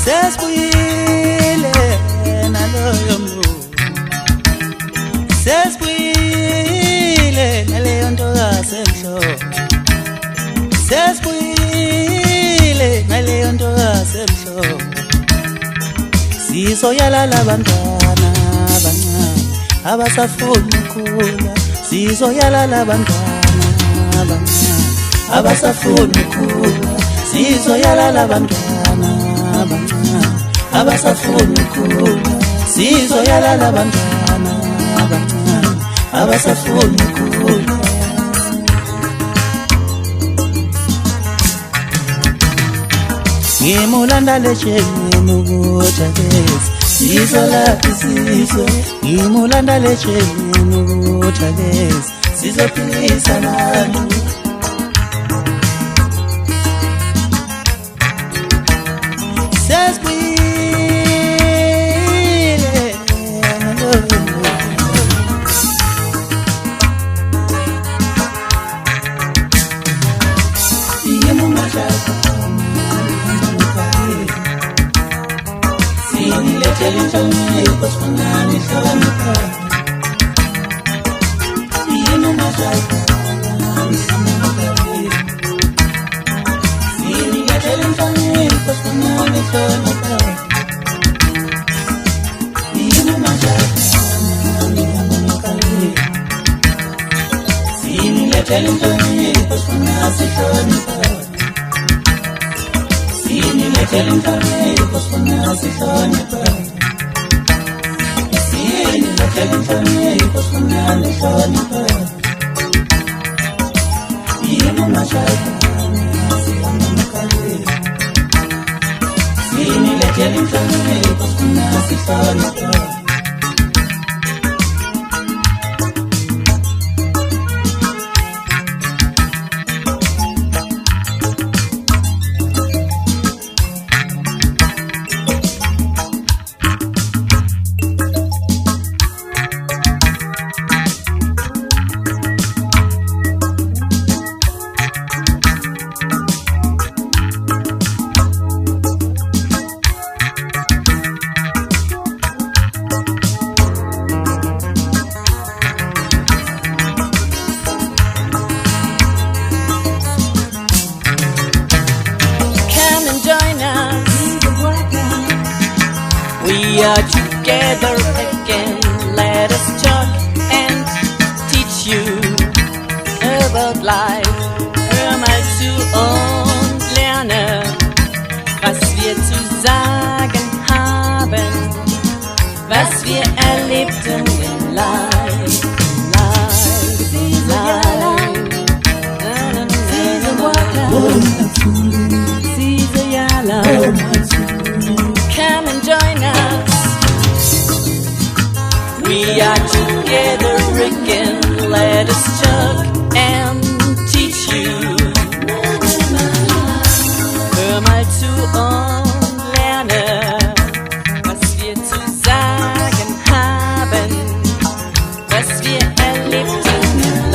Sesibuyile naloyo mlungu, Sesibuyile naleyo ntokazi emhlophe, Sesibuyile naleyo ntokazi emhlophe. Sizoyalala abantwana abancane abasafuna ukukhula, sizoyalala abantwana abancane abasafuna ukukhula, sizoyalala abantwana abancane abasafuna ukukhula, sizoyalala abantwana abancane abasafuna ukukhula. Ngimulanda lejeni ukuthi akezi sizolaphi sizwe, ngimulanda lejeni ukuthi akezi sizophilisa abantu. Sesibuyile naloyo we are together again. Let us talk and teach you about life. Hör mal zu und lerne, was wir zu sagen haben, was wir erlebten in Life. Come and join us. We are together again. Let us talk and teach you. Hör mal zu und lerne, was wir zu sagen haben, was wir erlebten.